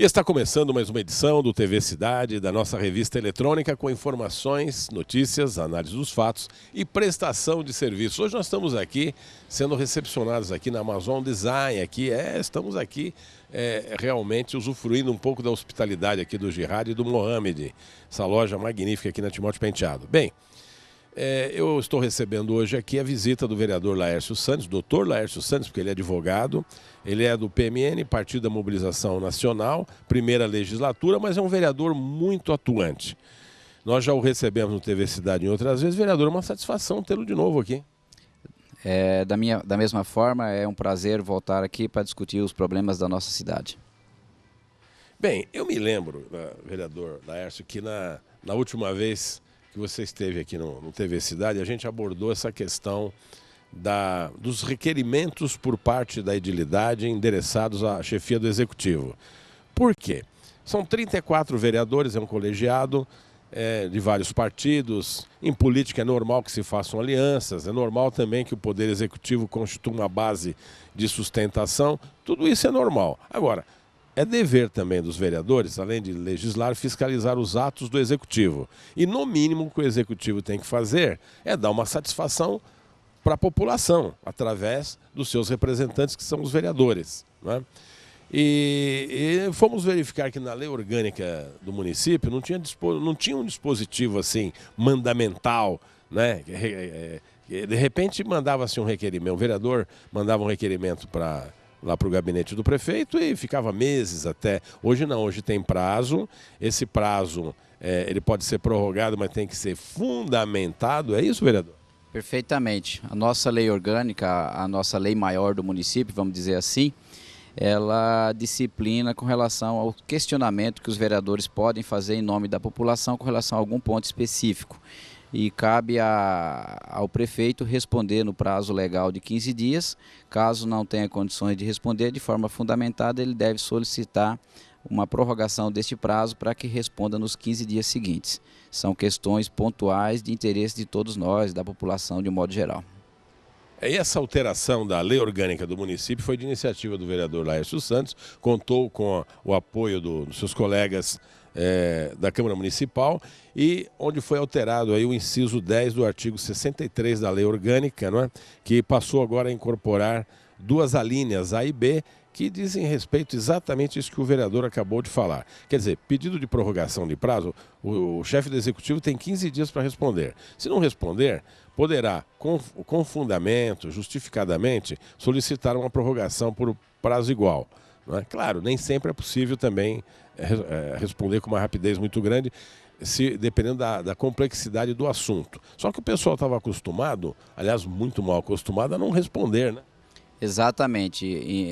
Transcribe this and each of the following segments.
Está começando mais uma edição do TV Cidade, da nossa revista eletrônica com informações, notícias, análise dos fatos e prestação de serviço. Hoje nós estamos aqui sendo recepcionados aqui na Amazon Design, estamos aqui realmente usufruindo um pouco da hospitalidade aqui do Girard e do Mohamed, essa loja magnífica aqui na Timóteo Penteado. Bem, eu estou recebendo hoje aqui a visita do vereador Laércio Santos, doutor Laércio Santos, porque ele é advogado, ele é do PMN, Partido da Mobilização Nacional, primeira legislatura, mas é um vereador muito atuante. Nós já o recebemos no TV Cidade em outras vezes. Vereador, é uma satisfação tê-lo de novo aqui. Da mesma forma, é um prazer voltar aqui para discutir os problemas da nossa cidade. Bem, eu me lembro, vereador Laércio, que na última vez que você esteve aqui no TV Cidade, a gente abordou essa questão dos requerimentos por parte da edilidade endereçados à chefia do Executivo. Por quê? São 34 vereadores, é um colegiado de vários partidos. Em política é normal que se façam alianças, é normal também que o Poder Executivo constitua uma base de sustentação, tudo isso é normal. Agora, é dever também dos vereadores, além de legislar, fiscalizar os atos do Executivo. E, no mínimo, o que o Executivo tem que fazer é dar uma satisfação para a população, através dos seus representantes, que são os vereadores, né? E fomos verificar que na lei orgânica do município não tinha um dispositivo assim, mandamental, né? De repente mandava-se um requerimento, o vereador mandava um requerimento lá para o gabinete do prefeito e ficava meses até. Hoje não, hoje tem prazo, esse prazo ele pode ser prorrogado, mas tem que ser fundamentado, é isso, vereador? Perfeitamente. A nossa lei orgânica, a nossa lei maior do município, vamos dizer assim, ela disciplina com relação ao questionamento que os vereadores podem fazer em nome da população com relação a algum ponto específico. E cabe ao prefeito responder no prazo legal de 15 dias. Caso não tenha condições de responder de forma fundamentada, ele deve solicitar uma prorrogação deste prazo para que responda nos 15 dias seguintes. São questões pontuais de interesse de todos nós, da população de um modo geral. E essa alteração da lei orgânica do município foi de iniciativa do vereador Laércio Santos, contou com o apoio dos seus colegas da Câmara Municipal, e onde foi alterado aí o inciso 10 do artigo 63 da lei orgânica, não é? Que passou agora a incorporar duas alíneas A e B, que dizem respeito exatamente isso que o vereador acabou de falar. Quer dizer, pedido de prorrogação de prazo, o chefe do Executivo tem 15 dias para responder. Se não responder, poderá, com fundamento, justificadamente, solicitar uma prorrogação por prazo igual. Não é? Claro, nem sempre é possível também responder com uma rapidez muito grande, dependendo da complexidade do assunto. Só que o pessoal estava acostumado, aliás, muito mal acostumado, a não responder, né? Exatamente.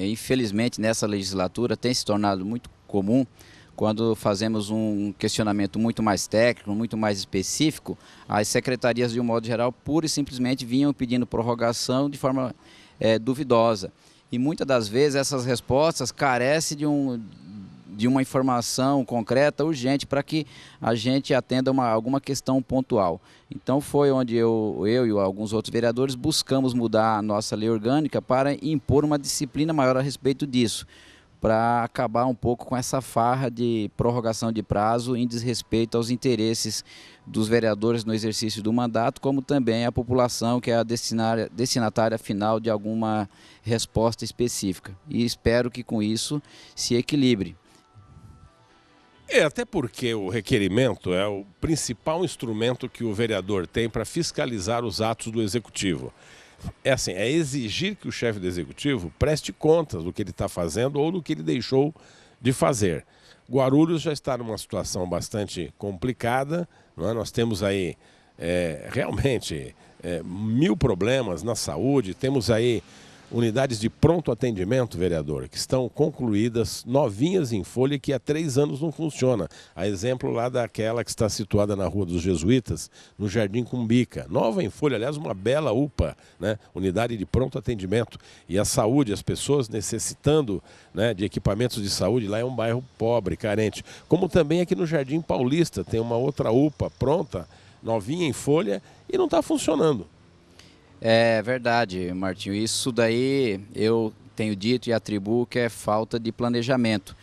Infelizmente, nessa legislatura tem se tornado muito comum, quando fazemos um questionamento muito mais técnico, muito mais específico, as secretarias, de um modo geral, pura e simplesmente vinham pedindo prorrogação de forma duvidosa. E muitas das vezes essas respostas carecem de uma informação concreta, urgente, para que a gente atenda alguma questão pontual. Então foi onde eu e alguns outros vereadores buscamos mudar a nossa lei orgânica para impor uma disciplina maior a respeito disso, para acabar um pouco com essa farra de prorrogação de prazo em desrespeito aos interesses dos vereadores no exercício do mandato, como também a população, que é a destinatária final de alguma resposta específica. E espero que com isso se equilibre. Até porque o requerimento é o principal instrumento que o vereador tem para fiscalizar os atos do Executivo. É exigir que o chefe do Executivo preste contas do que ele está fazendo ou do que ele deixou de fazer. Guarulhos já está numa situação bastante complicada, não é? Nós temos aí realmente 1000 problemas na saúde, temos aí unidades de pronto atendimento, vereador, que estão concluídas, novinhas em folha, que há 3 anos não funciona. A exemplo lá daquela que está situada na Rua dos Jesuítas, no Jardim Cumbica. Nova em folha, aliás, uma bela UPA, né? Unidade de pronto atendimento. E a saúde, as pessoas necessitando, né, de equipamentos de saúde, lá é um bairro pobre, carente. Como também aqui no Jardim Paulista, tem uma outra UPA pronta, novinha em folha, e não está funcionando. É verdade, Martinho. Isso daí eu tenho dito e atribuo que é falta de planejamento.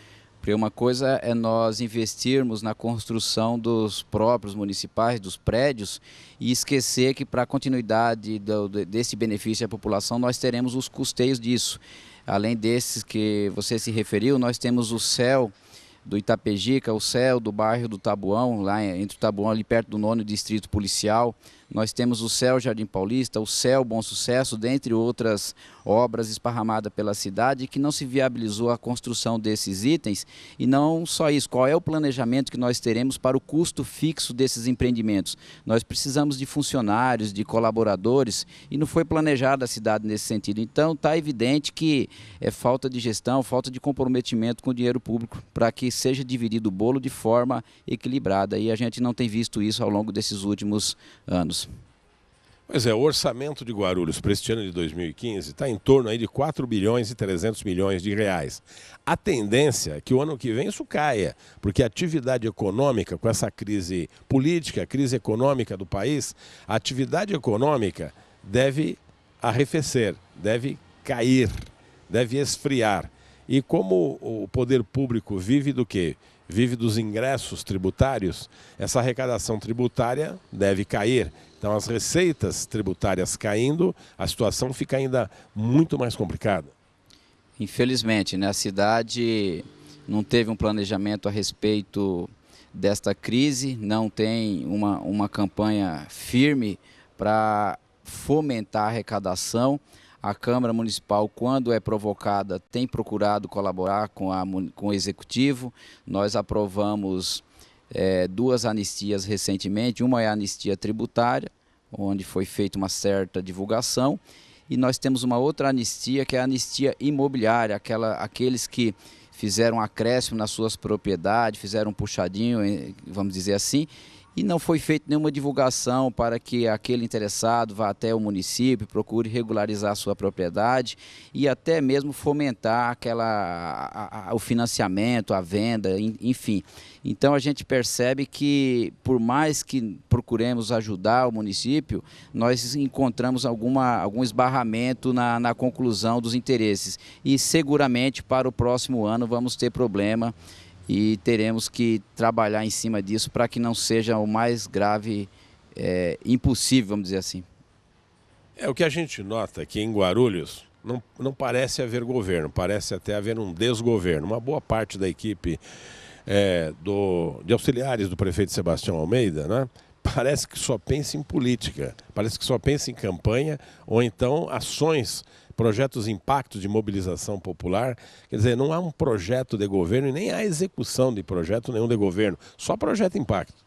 Porque uma coisa é nós investirmos na construção dos próprios municipais, dos prédios, e esquecer que para a continuidade desse benefício à população nós teremos os custeios disso. Além desses que você se referiu, nós temos o CEL do Itapejica, o CEL do bairro do Taboão, lá entre o Taboão, ali perto do 9º Distrito Policial. Nós temos o CEL Jardim Paulista, o CEL Bom Sucesso, dentre outras obras esparramadas pela cidade, que não se viabilizou a construção desses itens. E não só isso, qual é o planejamento que nós teremos para o custo fixo desses empreendimentos? Nós precisamos de funcionários, de colaboradores, e não foi planejada a cidade nesse sentido. Então está evidente que é falta de gestão, falta de comprometimento com o dinheiro público para que seja dividido o bolo de forma equilibrada. E a gente não tem visto isso ao longo desses últimos anos. Pois é, o orçamento de Guarulhos para este ano de 2015 está em torno aí de 4 bilhões e 300 milhões de reais. A tendência é que o ano que vem isso caia, porque a atividade econômica, com essa crise política, a crise econômica do país, a atividade econômica deve arrefecer, deve cair, deve esfriar. E como o poder público vive do quê? Vive dos ingressos tributários, essa arrecadação tributária deve cair. Então, as receitas tributárias caindo, a situação fica ainda muito mais complicada. Infelizmente, né, a cidade não teve um planejamento a respeito desta crise, não tem uma campanha firme para fomentar a arrecadação. A Câmara Municipal, quando é provocada, tem procurado colaborar com o Executivo. Nós aprovamos 2 anistias recentemente. Uma é a anistia tributária, onde foi feita uma certa divulgação. E nós temos uma outra anistia, que é a anistia imobiliária, aqueles que fizeram acréscimo nas suas propriedades, fizeram um puxadinho, vamos dizer assim, e não foi feita nenhuma divulgação para que aquele interessado vá até o município, procure regularizar a sua propriedade e até mesmo fomentar o financiamento, a venda, enfim. Então a gente percebe que, por mais que procuremos ajudar o município, nós encontramos algum esbarramento na conclusão dos interesses. E seguramente para o próximo ano vamos ter problema e teremos que trabalhar em cima disso para que não seja o mais grave impossível, vamos dizer assim. O que a gente nota aqui em Guarulhos, não parece haver governo, parece até haver um desgoverno. Uma boa parte da equipe de auxiliares do prefeito Sebastião Almeida, né, parece que só pensa em política, parece que só pensa em campanha ou então ações, projetos impactos de mobilização popular. Quer dizer, não há um projeto de governo e nem há execução de projeto nenhum de governo, só projeto impacto.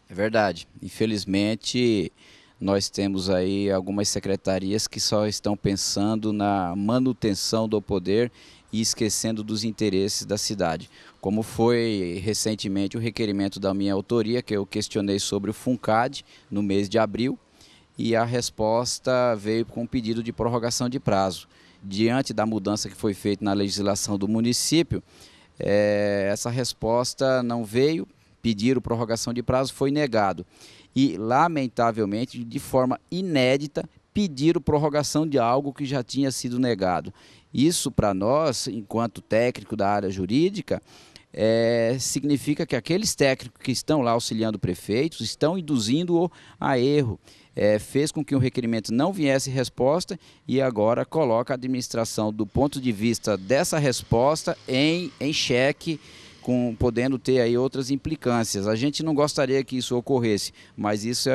É verdade. Infelizmente, nós temos aí algumas secretarias que só estão pensando na manutenção do poder e esquecendo dos interesses da cidade. Como foi recentemente o requerimento da minha autoria, que eu questionei sobre o FUNCAD no mês de abril, e a resposta veio com um pedido de prorrogação de prazo. Diante da mudança que foi feita na legislação do município, essa resposta não veio, pediram prorrogação de prazo, foi negado. E, lamentavelmente, de forma inédita, pediram prorrogação de algo que já tinha sido negado. Isso, para nós, enquanto técnico da área jurídica, significa que aqueles técnicos que estão lá auxiliando prefeitos estão induzindo-o a erro. Fez com que o requerimento não viesse resposta e agora coloca a administração, do ponto de vista dessa resposta, em xeque, podendo ter aí outras implicâncias. A gente não gostaria que isso ocorresse, mas isso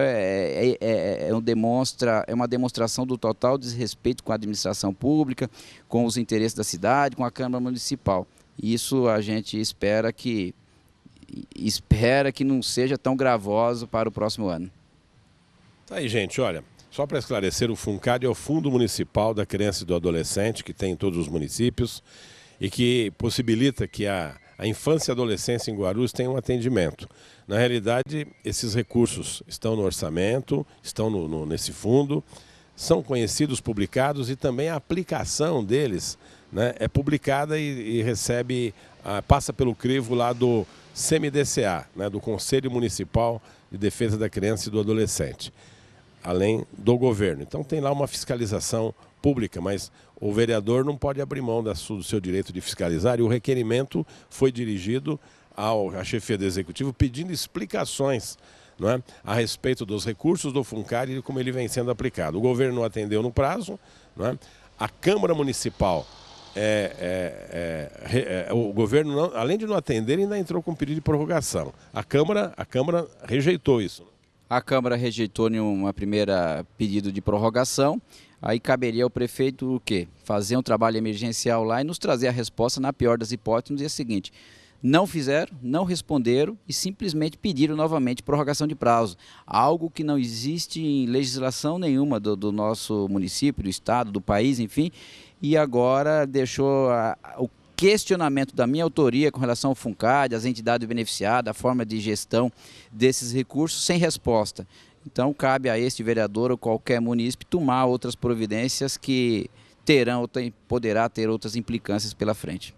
uma demonstração do total desrespeito com a administração pública, com os interesses da cidade, com a Câmara Municipal. Isso a gente espera que não seja tão gravoso para o próximo ano. Tá aí, gente, olha, só para esclarecer, o FUNCAD é o Fundo Municipal da Criança e do Adolescente, que tem em todos os municípios e que possibilita que a infância e a adolescência em Guarulhos tenham um atendimento. Na realidade, esses recursos estão no orçamento, estão nesse fundo, são conhecidos, publicados e também a aplicação deles, né, é publicada e recebe, passa pelo crivo lá do CMDCA, né, do Conselho Municipal de Defesa da Criança e do Adolescente, além do governo. Então tem lá uma fiscalização pública, mas o vereador não pode abrir mão do seu direito de fiscalizar, e o requerimento foi dirigido à chefia do Executivo pedindo explicações, não é, a respeito dos recursos do FUNCAR e de como ele vem sendo aplicado. O governo não atendeu no prazo, não é? A Câmara Municipal, o governo, não, além de não atender, ainda entrou com pedido de prorrogação. A Câmara rejeitou isso. A Câmara rejeitou em uma primeira pedido de prorrogação. Aí caberia ao prefeito o quê? Fazer um trabalho emergencial lá e nos trazer a resposta, na pior das hipóteses, no dia seguinte. Não fizeram, não responderam e simplesmente pediram novamente prorrogação de prazo. Algo que não existe em legislação nenhuma do nosso município, do estado, do país, enfim. E agora deixou o questionamento da minha autoria com relação ao FUNCAR, as entidades beneficiadas, a forma de gestão desses recursos sem resposta. Então cabe a este vereador ou qualquer munícipe tomar outras providências que poderá ter outras implicâncias pela frente.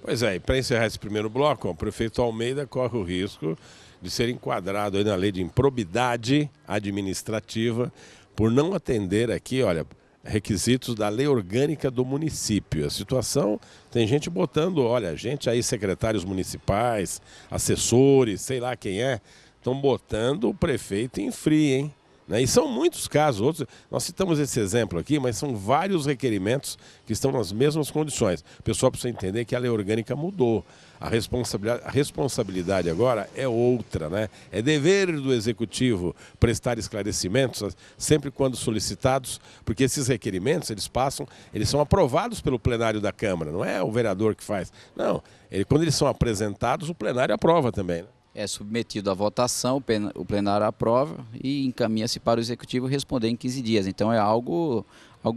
Pois é, e para encerrar esse primeiro bloco, o prefeito Almeida corre o risco de ser enquadrado aí na lei de improbidade administrativa por não atender aqui, olha, requisitos da lei orgânica do município. A situação, tem gente botando, olha, gente aí, secretários municipais, assessores, sei lá quem é, estão botando o prefeito em fria, hein? E são muitos casos, outros, nós citamos esse exemplo aqui, mas são vários requerimentos que estão nas mesmas condições. O pessoal precisa entender que a lei orgânica mudou. A responsabilidade agora é outra, né? É dever do Executivo prestar esclarecimentos, sempre quando solicitados, porque esses requerimentos, eles são aprovados pelo plenário da Câmara, não é o vereador que faz. Não, quando eles são apresentados, o plenário aprova também, né? É submetido à votação, o plenário aprova e encaminha-se para o Executivo responder em 15 dias. Então é algo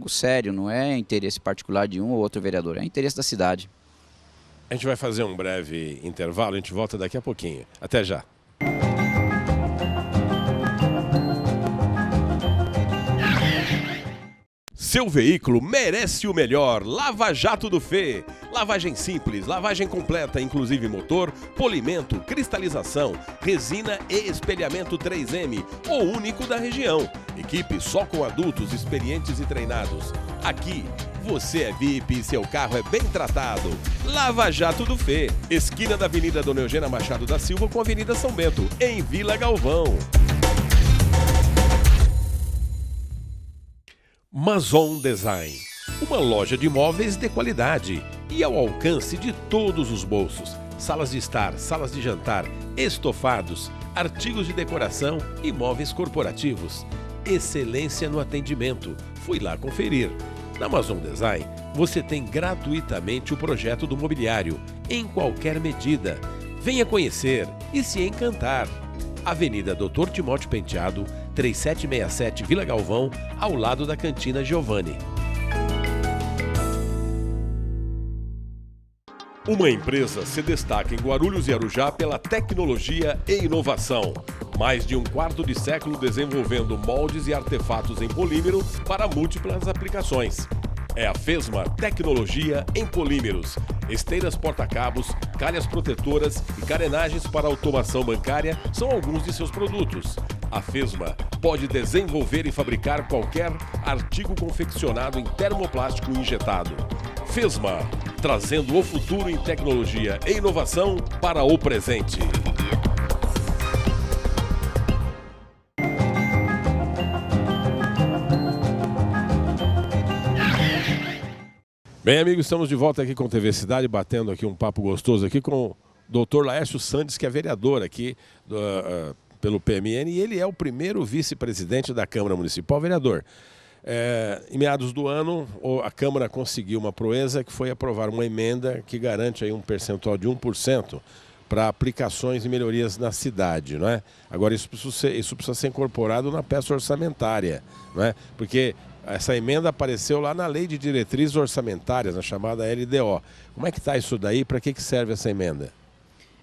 sério, não é interesse particular de um ou outro vereador, é interesse da cidade. A gente vai fazer um breve intervalo, a gente volta daqui a pouquinho. Até já. Seu veículo merece o melhor. Lava Jato do Fê. Lavagem simples, lavagem completa, inclusive motor, polimento, cristalização, resina e espelhamento 3M, o único da região. Equipe só com adultos experientes e treinados. Aqui, você é VIP e seu carro é bem tratado. Lava Jato do Fê. Esquina da Avenida Dona Eugênia Machado da Silva com a Avenida São Bento, em Vila Galvão. Mazon Design, uma loja de móveis de qualidade e ao alcance de todos os bolsos. Salas de estar, salas de jantar, estofados, artigos de decoração e móveis corporativos. Excelência no atendimento. Fui lá conferir. Na Mazon Design, você tem gratuitamente o projeto do mobiliário, em qualquer medida. Venha conhecer e se encantar. Avenida Dr. Timóteo Penteado, 3767 Vila Galvão, ao lado da Cantina Giovanni. Uma empresa se destaca em Guarulhos e Arujá pela tecnologia e inovação. Mais de um quarto de século desenvolvendo moldes e artefatos em polímero para múltiplas aplicações. É a Fesma Tecnologia em Polímeros. Esteiras porta-cabos, calhas protetoras e carenagens para automação bancária são alguns de seus produtos. A Fesma pode desenvolver e fabricar qualquer artigo confeccionado em termoplástico injetado. Fesma, trazendo o futuro em tecnologia e inovação para o presente. Bem, amigos, estamos de volta aqui com o TV Cidade, batendo aqui um papo gostoso aqui com o Dr. Laércio Sandes, que é vereador aqui pelo PMN, e ele é o primeiro vice-presidente da Câmara Municipal. Vereador, em meados do ano, a Câmara conseguiu uma proeza que foi aprovar uma emenda que garante aí um percentual de 1% para aplicações e melhorias na cidade, não é? Agora, isso precisa ser incorporado na peça orçamentária, não é? Porque essa emenda apareceu lá na Lei de Diretrizes Orçamentárias, na chamada LDO. Como é que está isso daí? Para que serve essa emenda?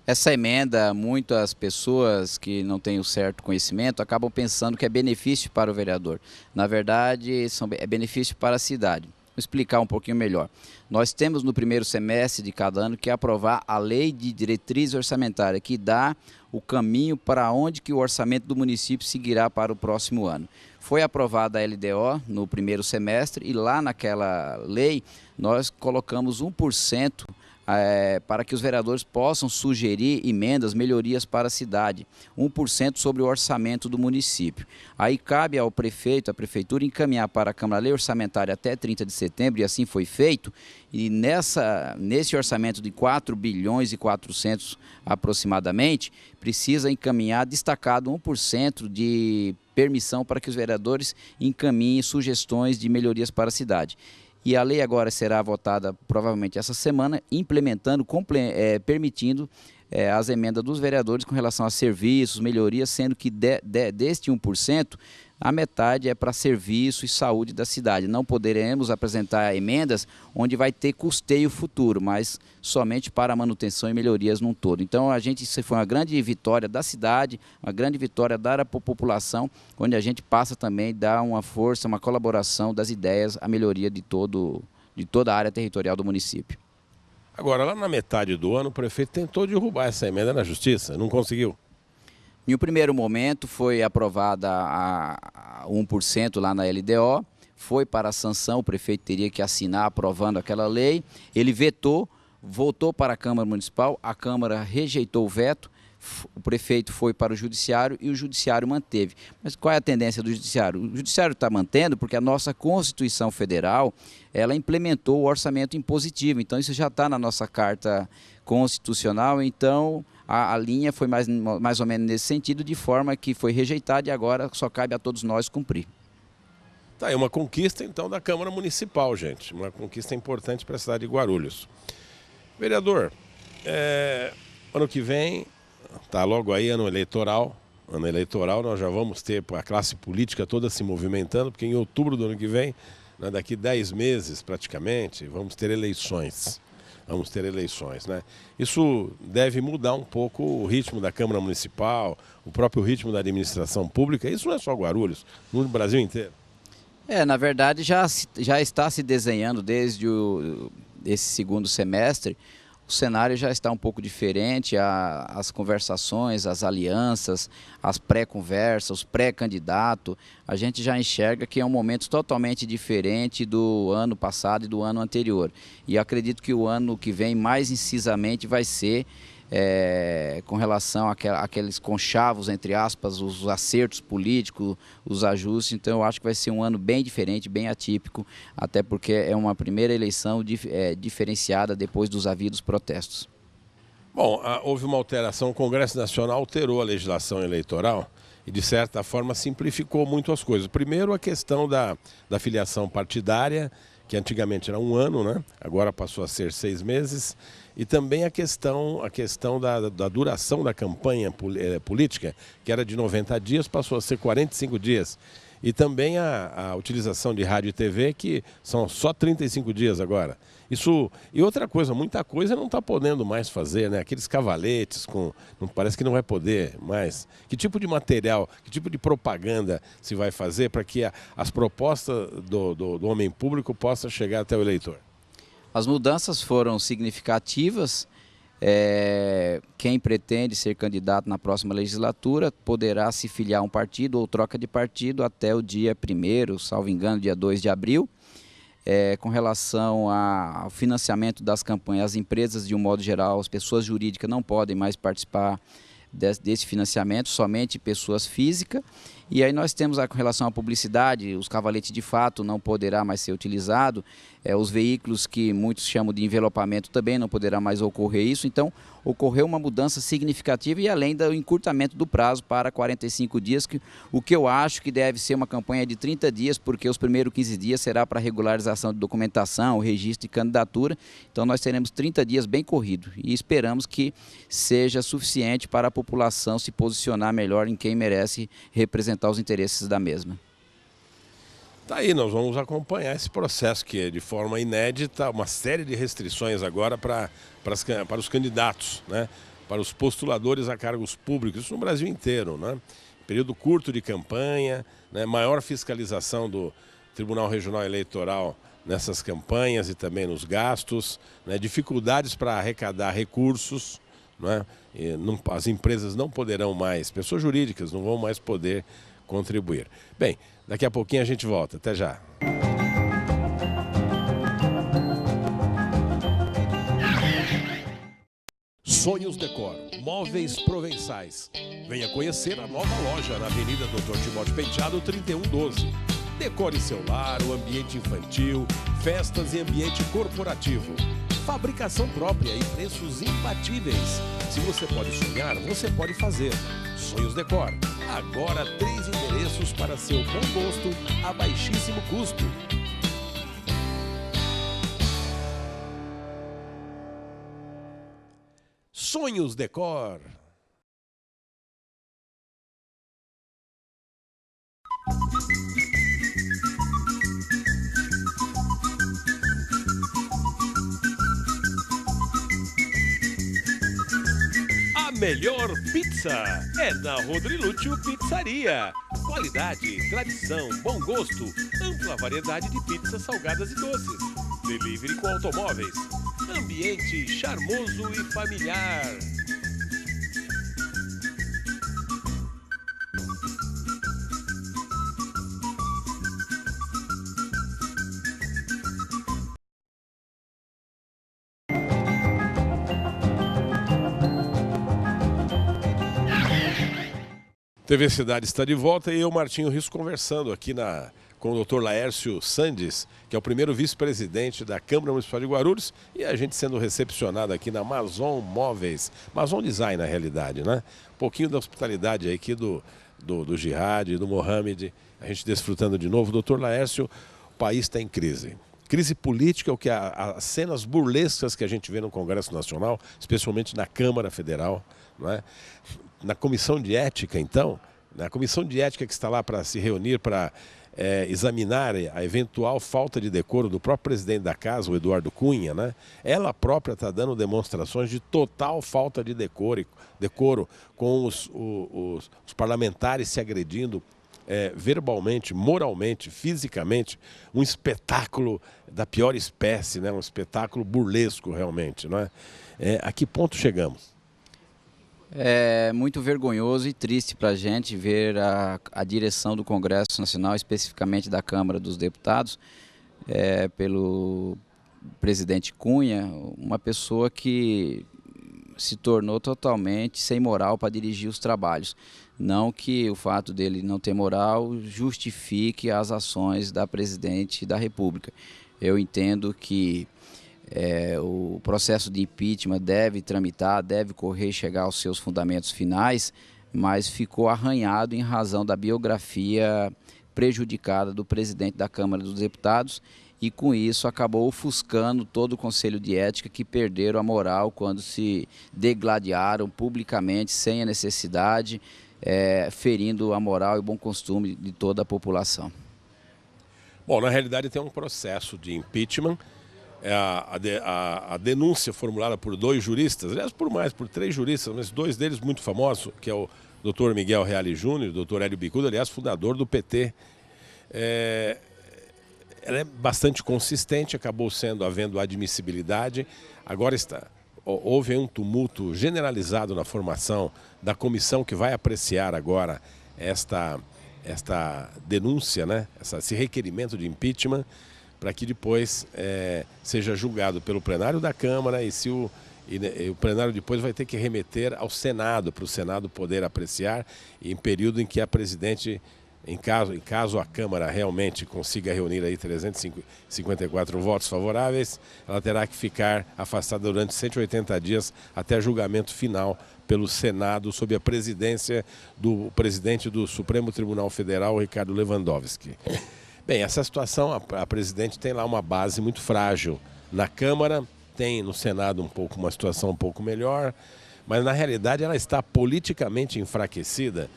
Essa emenda, muitas pessoas que não têm o certo conhecimento acabam pensando que é benefício para o vereador. Na verdade, é benefício para a cidade. explicar um pouquinho melhor. Nós temos no primeiro semestre de cada ano que aprovar a Lei de Diretriz Orçamentária, que dá o caminho para onde que o orçamento do município seguirá para o próximo ano. Foi aprovada a LDO no primeiro semestre e lá naquela lei nós colocamos 1% para que os vereadores possam sugerir emendas, melhorias para a cidade, 1% sobre o orçamento do município. Aí cabe ao prefeito, à prefeitura, encaminhar para a Câmara Lei Orçamentária até 30 de setembro, e assim foi feito, e nesse orçamento de 4 bilhões e 400 aproximadamente, precisa encaminhar destacado 1% de permissão para que os vereadores encaminhem sugestões de melhorias para a cidade. E a lei agora será votada provavelmente essa semana, implementando, permitindo as emendas dos vereadores com relação a serviços, melhorias, sendo que deste 1%, a metade é para serviço e saúde da cidade. Não poderemos apresentar emendas onde vai ter custeio futuro, mas somente para manutenção e melhorias num todo. Então, isso foi uma grande vitória da cidade, uma grande vitória da população, onde a gente passa também a dar uma força, uma colaboração das ideias, a melhoria de toda a área territorial do município. Agora, lá na metade do ano, o prefeito tentou derrubar essa emenda na justiça, não conseguiu. Em um primeiro momento foi aprovada a 1% lá na LDO, foi para a sanção, o prefeito teria que assinar aprovando aquela lei, ele vetou, voltou para a Câmara Municipal, a Câmara rejeitou o veto, o prefeito foi para o Judiciário e o Judiciário manteve. Mas qual é a tendência do Judiciário? O Judiciário está mantendo porque a nossa Constituição Federal, ela implementou o orçamento impositivo, então isso já está na nossa Carta Constitucional, então a linha foi mais ou menos nesse sentido, de forma que foi rejeitada e agora só cabe a todos nós cumprir. Tá aí uma conquista, então, da Câmara Municipal, gente. Uma conquista importante para a cidade de Guarulhos. Vereador, ano que vem, tá logo aí ano eleitoral. Ano eleitoral nós já vamos ter a classe política toda se movimentando, porque em outubro do ano que vem, daqui 10 meses praticamente, vamos ter eleições. Vamos ter eleições, né? Isso deve mudar um pouco o ritmo da Câmara Municipal, o próprio ritmo da administração pública. Isso não é só Guarulhos, no Brasil inteiro. Na verdade já está se desenhando desde esse segundo semestre. O cenário já está um pouco diferente, as conversações, as alianças, as pré-conversas, os pré-candidatos, a gente já enxerga que é um momento totalmente diferente do ano passado e do ano anterior. E acredito que o ano que vem, mais incisamente, vai ser com relação àqueles conchavos, entre aspas, os acertos políticos, os ajustes. Então eu acho que vai ser um ano bem diferente, bem atípico, até porque é uma primeira eleição diferenciada depois dos havidos protestos. Bom, houve uma alteração, o Congresso Nacional alterou a legislação eleitoral e, de certa forma, simplificou muito as coisas. Primeiro, a questão da filiação partidária, que antigamente era 1 ano, né? Agora passou a ser 6 meses. E também a questão da duração da campanha política, que era de 90 dias, passou a ser 45 dias. E também a utilização de rádio e TV, que são só 35 dias agora. E outra coisa, muita coisa não está podendo mais fazer, né? Aqueles cavaletes, parece que não vai poder mais. Que tipo de material, que tipo de propaganda se vai fazer para que as propostas do homem público possam chegar até o eleitor? As mudanças foram significativas. Quem pretende ser candidato na próxima legislatura poderá se filiar a um partido ou troca de partido até o dia 1º, salvo engano, dia 2 de abril. Com relação ao financiamento das campanhas, as empresas, de um modo geral, as pessoas jurídicas não podem mais participar desse financiamento, somente pessoas físicas. E aí nós temos com relação à publicidade, os cavaletes de fato não poderá mais ser utilizado, os veículos que muitos chamam de envelopamento também não poderá mais ocorrer isso. Então ocorreu uma mudança significativa e além do encurtamento do prazo para 45 dias, o que eu acho que deve ser uma campanha de 30 dias, porque os primeiros 15 dias será para regularização de documentação, registro e candidatura. Então nós teremos 30 dias bem corrido e esperamos que seja suficiente para a população se posicionar melhor em quem merece representar os interesses da mesma. Tá aí, nós vamos acompanhar esse processo que é de forma inédita, uma série de restrições agora para os candidatos, né? Para os postuladores a cargos públicos, isso no Brasil inteiro, né? Período curto de campanha, né? Maior fiscalização do Tribunal Regional Eleitoral nessas campanhas e também nos gastos, né? Dificuldades para arrecadar recursos, né? As empresas não poderão mais, pessoas jurídicas não vão mais poder contribuir. Bem, daqui a pouquinho a gente volta. Até já. Sonhos Decor, móveis provençais. Venha conhecer a nova loja na Avenida Dr. Timóteo Penteado, 3112. Decore seu lar, o ambiente infantil, festas e ambiente corporativo. Fabricação própria e preços imbatíveis. Se você pode sonhar, você pode fazer. Sonhos Decor. Agora 3 endereços para seu bom gosto a baixíssimo custo. Sonhos Decor. A melhor pizza é na Rodrilúcio Pizzaria. Qualidade, tradição, bom gosto, ampla variedade de pizzas salgadas e doces. Delivery com automóveis. Ambiente charmoso e familiar. TV Cidade está de volta e eu, Martinho Rios, conversando aqui com o Dr. Laércio Sandes, que é o primeiro vice-presidente da Câmara Municipal de Guarulhos, e a gente sendo recepcionado aqui na Maison Móveis, Maison Design na realidade, né? Um pouquinho da hospitalidade aí aqui do Jihad, do Mohamed, a gente desfrutando de novo. Dr. Laércio, o país está em crise. Crise política, o que as cenas burlescas que a gente vê no Congresso Nacional, especialmente na Câmara Federal, não é? Na Comissão de Ética, então, na Comissão de Ética que está lá para se reunir, para examinar a eventual falta de decoro do próprio presidente da casa, o Eduardo Cunha, né? Ela própria está dando demonstrações de total falta de decoro com os parlamentares se agredindo verbalmente, moralmente, fisicamente, um espetáculo da pior espécie, né? Um espetáculo burlesco realmente, não é? A que ponto chegamos? É muito vergonhoso e triste para a gente ver a direção do Congresso Nacional, especificamente da Câmara dos Deputados, pelo presidente Cunha, uma pessoa que se tornou totalmente sem moral para dirigir os trabalhos. Não que o fato dele não ter moral justifique as ações da presidente da República. Eu entendo que o processo de impeachment deve tramitar, deve correr e chegar aos seus fundamentos finais, mas ficou arranhado em razão da biografia prejudicada do presidente da Câmara dos Deputados e com isso acabou ofuscando todo o Conselho de Ética, que perderam a moral quando se degladiaram publicamente, sem a necessidade, ferindo a moral e o bom costume de toda a população. Bom, na realidade tem um processo de impeachment. A denúncia formulada por 2 juristas, aliás, por 3 juristas, mas 2 deles muito famosos, que é o Dr. Miguel Reale Júnior e o Dr. Hélio Bicudo, aliás, fundador do PT. Ela é bastante consistente, acabou havendo admissibilidade. Agora houve um tumulto generalizado na formação da comissão que vai apreciar agora esta denúncia, né? Esse requerimento de impeachment, para que depois seja julgado pelo plenário da Câmara e o plenário depois vai ter que remeter ao Senado, para o Senado poder apreciar, em período em que a presidente, em caso a Câmara realmente consiga reunir aí 354 votos favoráveis, ela terá que ficar afastada durante 180 dias até julgamento final pelo Senado, sob a presidência do presidente do Supremo Tribunal Federal, Ricardo Lewandowski. Bem, essa situação, a presidente tem lá uma base muito frágil. Na Câmara, tem no Senado uma situação um pouco melhor, mas na realidade ela está politicamente enfraquecida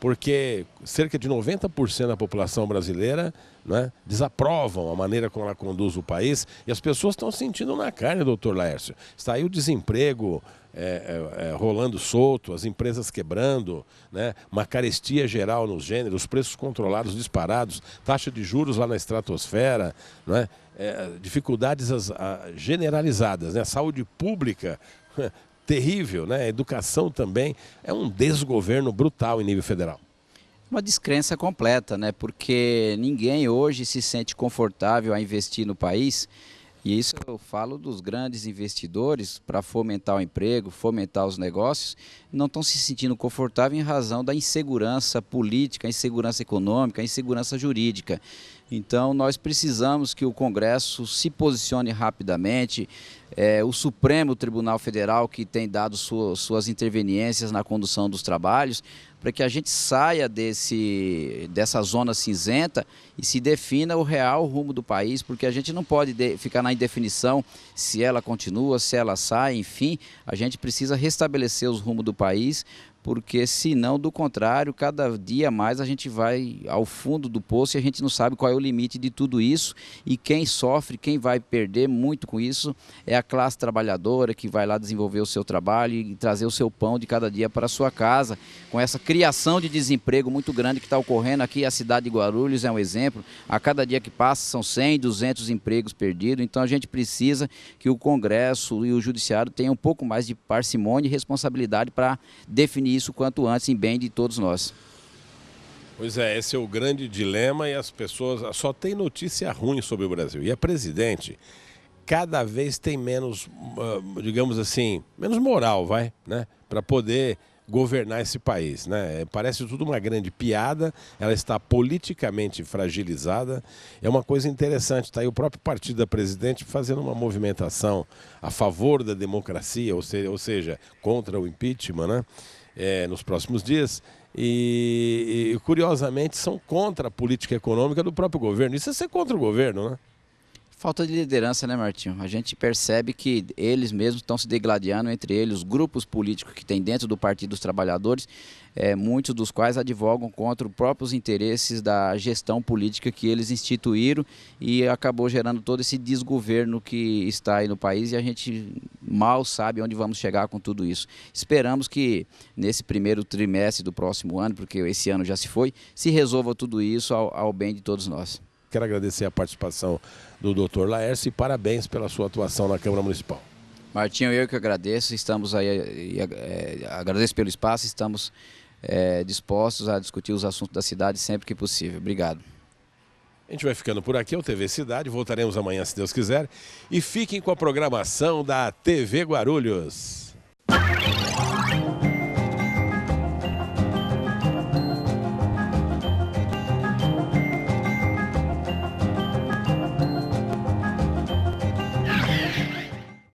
porque cerca de 90% da população brasileira, né, desaprovam a maneira como ela conduz o país, e as pessoas estão sentindo na carne, doutor Laércio. Está aí o desemprego rolando solto, as empresas quebrando, né, uma carestia geral nos gêneros, os preços controlados disparados, taxa de juros lá na estratosfera, né, dificuldades generalizadas, né, saúde pública terrível, né, educação também, é um desgoverno brutal em nível federal. Uma descrença completa, né? Porque ninguém hoje se sente confortável a investir no país. E isso eu falo dos grandes investidores para fomentar o emprego, fomentar os negócios, não estão se sentindo confortáveis em razão da insegurança política, insegurança econômica, insegurança jurídica. Então nós precisamos que o Congresso se posicione rapidamente, o Supremo Tribunal Federal, que tem dado suas interveniências na condução dos trabalhos, para que a gente saia dessa zona cinzenta e se defina o real rumo do país, porque a gente não pode ficar na indefinição se ela continua, se ela sai, enfim, a gente precisa restabelecer os rumos do país, porque senão, do contrário, cada dia mais a gente vai ao fundo do poço e a gente não sabe qual é o limite de tudo isso, e quem sofre, quem vai perder muito com isso é a classe trabalhadora que vai lá desenvolver o seu trabalho e trazer o seu pão de cada dia para a sua casa, com essa criação de desemprego muito grande que está ocorrendo aqui. A cidade de Guarulhos é um exemplo, a cada dia que passa são 100, 200 empregos perdidos, então a gente precisa que o Congresso e o Judiciário tenham um pouco mais de parcimônia e responsabilidade para definir isso quanto antes em bem de todos nós. Pois é, esse é o grande dilema, e as pessoas só têm notícia ruim sobre o Brasil. E a presidente cada vez tem menos, digamos assim, menos moral, né, para poder governar esse país, né? Parece tudo uma grande piada, ela está politicamente fragilizada. É uma coisa interessante, está aí o próprio partido da presidente fazendo uma movimentação a favor da democracia, ou seja, contra o impeachment, né? Nos próximos dias, e curiosamente são contra a política econômica do próprio governo. Isso é ser contra o governo, né? Falta de liderança, né, Martinho? A gente percebe que eles mesmos estão se degladiando entre eles, os grupos políticos que tem dentro do Partido dos Trabalhadores, muitos dos quais advogam contra os próprios interesses da gestão política que eles instituíram, e acabou gerando todo esse desgoverno que está aí no país, e a gente mal sabe onde vamos chegar com tudo isso. Esperamos que nesse primeiro trimestre do próximo ano, porque esse ano já se foi, se resolva tudo isso ao bem de todos nós. Quero agradecer a participação do Dr. Laércio e parabéns pela sua atuação na Câmara Municipal. Martinho, eu que agradeço, estamos aí, agradeço pelo espaço, estamos dispostos a discutir os assuntos da cidade sempre que possível. Obrigado. A gente vai ficando por aqui, é o TV Cidade, voltaremos amanhã se Deus quiser, e fiquem com a programação da TV Guarulhos.